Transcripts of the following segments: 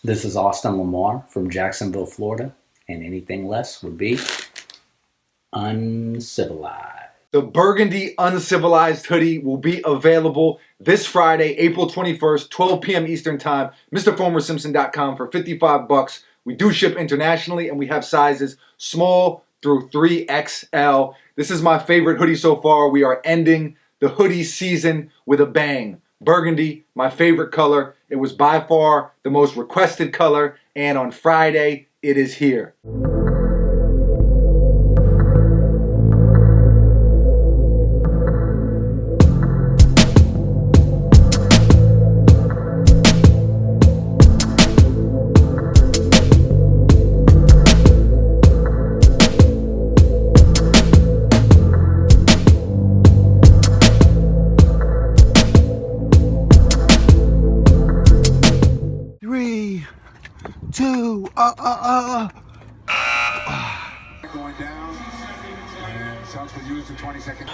This is Austin Lamar from Jacksonville, Florida, and anything less would be uncivilized. The Burgundy Uncivilized hoodie will be available this Friday, April 21st, 12 p.m. Eastern Time. MrFormerSimpson.com for $55. We do ship internationally, and we have sizes small through 3XL. This is my favorite hoodie so far. We are ending the hoodie season with a bang. Burgundy, my favorite color. It was by far the most requested color, and on Friday, it is here. Going down. Shots were used in 20 seconds.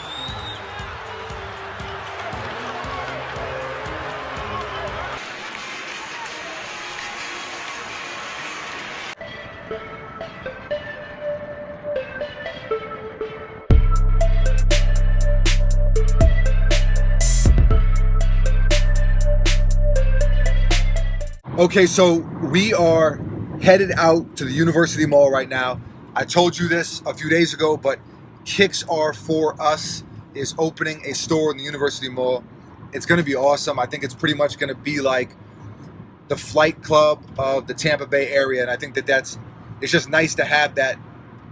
Okay, so we are headed out to the University Mall right now. I told you this a few days ago, but Kicks Are For Us is opening a store in the University Mall. It's going to be awesome. I think it's pretty much going to be like the Flight Club of the Tampa Bay area, and I think it's just nice to have that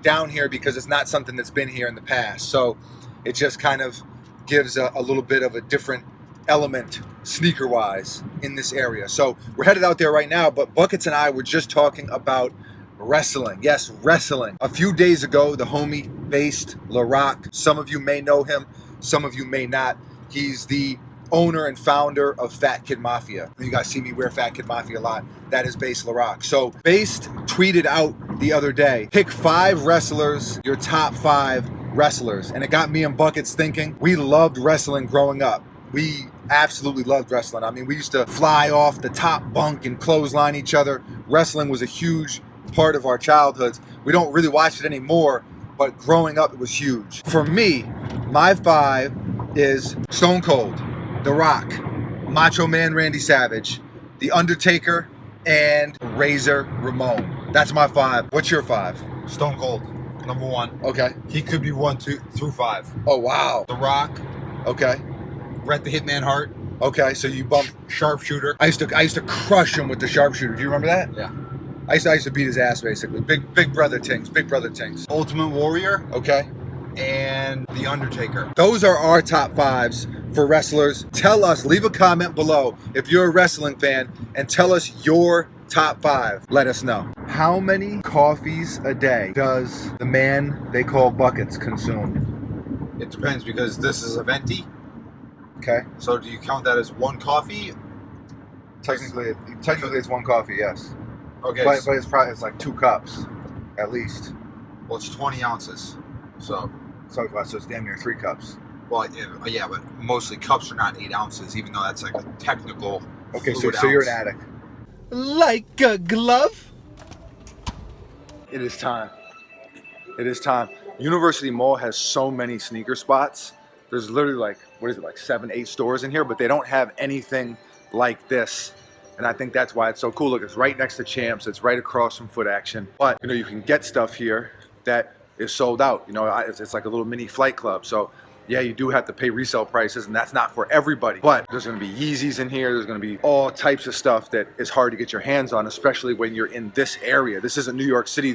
down here because it's not something that's been here in the past. So it just kind of gives a little bit of a different element sneaker-wise in this area. So we're headed out there right now, but Buckets and I were just talking about wrestling. Yes, wrestling. A few days ago, the homie based LaRock. Some of you may know him, some of you may not. He's the owner and founder of Fat Kid Mafia. You guys see me wear Fat Kid Mafia a lot. That is Based LaRock. So Based tweeted out the other day, pick 5 wrestlers, your top 5 wrestlers. And it got me and Buckets thinking. We loved wrestling growing up. We absolutely loved wrestling. I mean, we used to fly off the top bunk and clothesline each other. Wrestling was a huge part of our childhoods. We don't really watch it anymore, but growing up, it was huge. For me, my 5 is Stone Cold, The Rock, Macho Man Randy Savage, The Undertaker, and Razor Ramon. That's my 5. What's your 5? Stone Cold, number 1. Okay. He could be 1, 2 through 5. Oh, wow. The Rock, Okay. Bret the Hitman Hart, Okay, so you bumped. Sharpshooter. I used to crush him with the sharpshooter. Do you remember that? Yeah. I used to beat his ass basically. Big brother Tings. Big brother Tings. Ultimate Warrior, Okay. and The Undertaker. Those are our top 5s for wrestlers. Tell us, leave a comment below if you're a wrestling fan and tell us your top 5. Let us know. How many coffees a day does the man they call Buckets consume? It depends because this is a venti. Okay. So do you count that as 1 coffee? Technically it's 1 coffee, yes. Okay. But it's like 2 cups, at least. Well, it's 20 ounces. So it's damn near 3 cups. well, yeah, but mostly cups are not 8 ounces, even though that's like a technical. Okay, fluid so you're an ounce. addict. Like a glove. It is time. It is time. University Mall has so many sneaker spots. There's literally like 7, 8 stores in here, but they don't have anything like this. And I think that's why it's so cool. Look, it's right next to Champs. It's right across from Foot Action. But, you can get stuff here that is sold out. It's like a little mini Flight Club. So, yeah, you do have to pay resale prices, and that's not for everybody. But there's going to be Yeezys in here. There's going to be all types of stuff that is hard to get your hands on, especially when you're in this area. This isn't New York City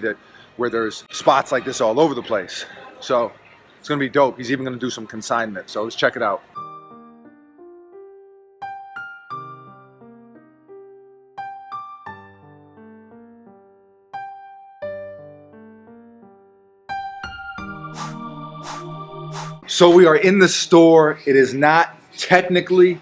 where there's spots like this all over the place. So it's going to be dope. He's even going to do some consignment. So let's check it out. So we are in the store. It is not technically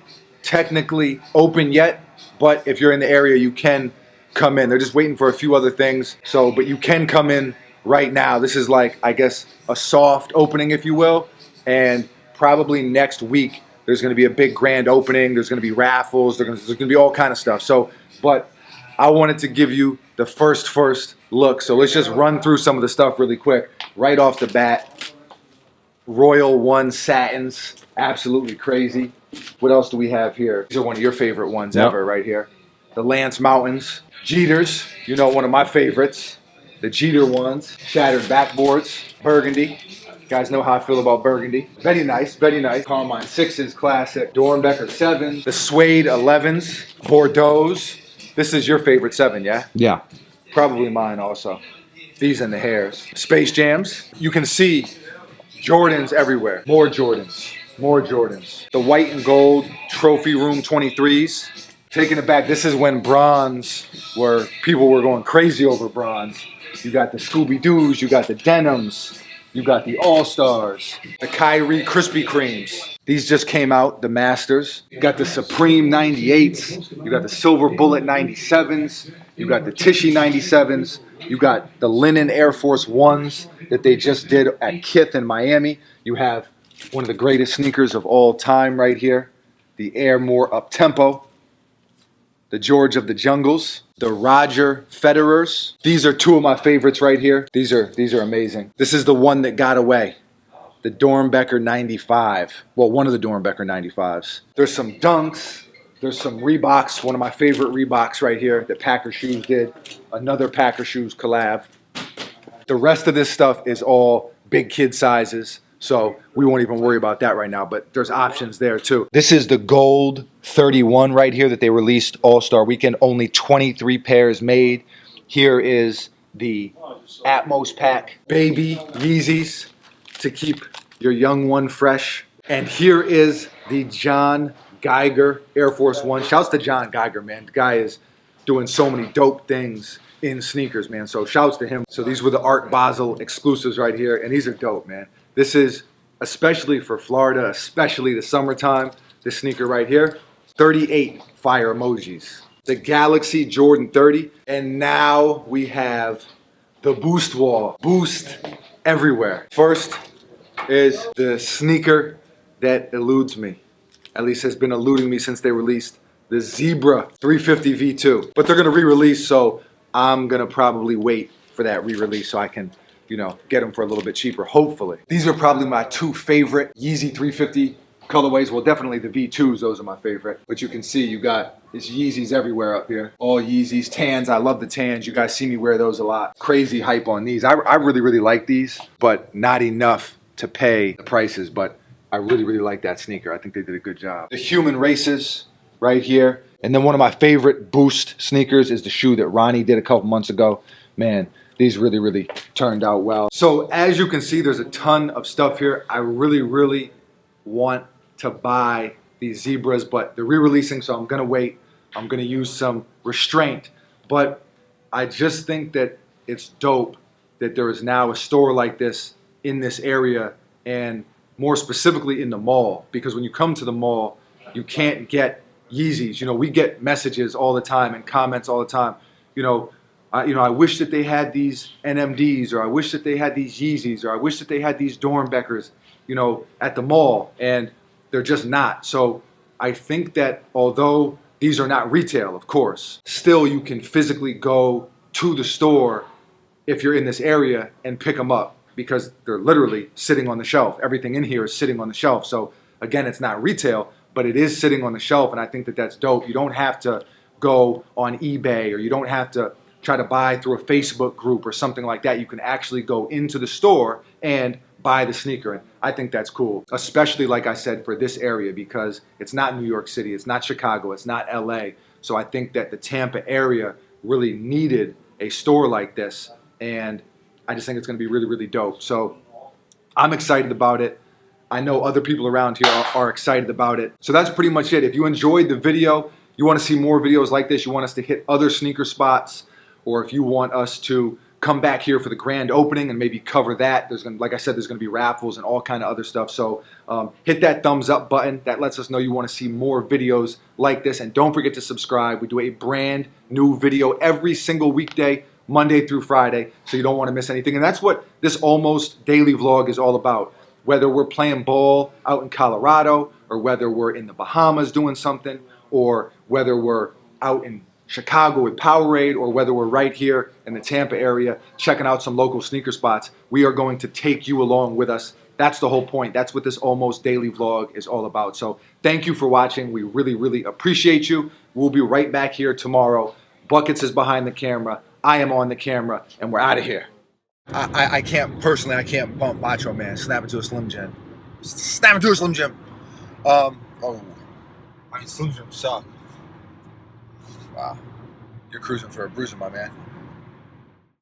open yet, but if you're in the area, you can come in. They're just waiting for a few other things. But you can come in right now. This is like, I guess, a soft opening, if you will. And probably next week, there's going to be a big grand opening. There's going to be raffles. There's going to be all kind of stuff. But I wanted to give you the first look. So let's just run through some of the stuff really quick. Right off the bat, Royal One satins, absolutely crazy. What else do we have here? These are one of your favorite ones ever right here. The Lance Mountains. Jeters, you know, one of my favorites. The Jeter ones. Shattered backboards. Burgundy. You guys know how I feel about Burgundy. Very nice, very nice. Carmine 6s, classic. Dornbecker 7s. The Suede 11s. Bordeaux's. This is your favorite 7, yeah? Yeah. Probably mine also. These and the hairs. Space Jams. You can see Jordans everywhere. More Jordans. More Jordans. The white and gold Trophy Room 23s. Taking it back, this is when bronze people were going crazy over bronze. You got the Scooby-Doos, you got the Denims, you got the All-Stars, the Kyrie Krispy Kremes. These just came out, the Masters. You got the Supreme 98s, you got the Silver Bullet 97s, you got the Tishy 97s, you got the Linen Air Force 1s that they just did at Kith in Miami. You have one of the greatest sneakers of all time right here, the Air More Up-Tempo. The George of the Jungles, the Roger Federers. These are two of my favorites right here. These are amazing. This is the one that got away. The Dornbecker 95. Well, one of the Dornbecker 95s. There's some Dunks. There's some Reeboks. One of my favorite Reeboks right here that Packer Shoes did. Another Packer Shoes collab. The rest of this stuff is all big kid sizes. So we won't even worry about that right now, but there's options there too. This is the gold 31 right here that they released All-Star Weekend. Only 23 pairs made. Here is the Atmos pack. Baby Yeezys to keep your young one fresh. And here is the John Geiger Air Force One. Shouts to John Geiger, man. The guy is doing so many dope things in sneakers, man. So shouts to him. So these were the Art Basel exclusives right here, and these are dope, man. This is especially for Florida, especially the summertime. This sneaker right here, 38 fire emojis. The Galaxy Jordan 30. And now we have the Boost Wall. Boost everywhere. First is the sneaker that eludes me. At least has been eluding me since they released the Zebra 350 V2. But they're going to re-release, so I'm going to probably wait for that re-release so I can, you know, get them for a little bit cheaper, hopefully. These are probably my two favorite Yeezy 350 colorways. Well, definitely the V2s, those are my favorite. But you can see you got these Yeezys everywhere up here. All Yeezys, tans, I love the tans. You guys see me wear those a lot. Crazy hype on these. I really, really like these, but not enough to pay the prices. But I really, really like that sneaker. I think they did a good job. The Human Races right here. And then one of my favorite Boost sneakers is the shoe that Ronnie did a couple months ago. Man, these really, really turned out well. So as you can see, there's a ton of stuff here. I really, really want to buy these Zebras, but they're re-releasing, so I'm gonna wait. I'm gonna use some restraint. But I just think that it's dope that there is now a store like this in this area, and more specifically in the mall, because when you come to the mall, you can't get Yeezys. You know, we get messages all the time and comments all the time. I wish that they had these NMDs, or I wish that they had these Yeezys, or I wish that they had these Dornbeckers, you know, at the mall, and they're just not. So I think that although these are not retail, of course, still you can physically go to the store if you're in this area and pick them up, because they're literally sitting on the shelf. Everything in here is sitting on the shelf. So again, it's not retail, but it is sitting on the shelf, and I think that that's dope. You don't have to go on eBay, or you don't have to try to buy through a Facebook group or something like that. You can actually go into the store and buy the sneaker, and I think that's cool, especially, like I said, for this area, because it's not New York City, it's not Chicago, it's not LA. So I think that the Tampa area really needed a store like this, and I just think it's going to be really, really dope. So I'm excited about it. I know other people around here are excited about it. So that's pretty much it. If you enjoyed the video, you want to see more videos like this, you want us to hit other sneaker spots, or if you want us to come back here for the grand opening and maybe cover that, like I said, there's going to be raffles and all kind of other stuff. So hit that thumbs up button. That lets us know you want to see more videos like this. And don't forget to subscribe. We do a brand new video every single weekday, Monday through Friday, so you don't want to miss anything. And that's what this almost daily vlog is all about. Whether we're playing ball out in Colorado, or whether we're in the Bahamas doing something, or whether we're out in Chicago with Powerade, or whether we're right here in the Tampa area checking out some local sneaker spots, we are going to take you along with us. That's the whole point. That's what this almost daily vlog is all about. So thank you for watching. We really, really appreciate you. We'll be right back here tomorrow. Buckets is behind the camera. I am on the camera, and we're out of here. I can't, personally, I can't bump Macho Man. Snap into a Slim Jim. Snap into a Slim Jim. I mean, Slim Jim suck. Wow. You're cruising for a bruiser, my man.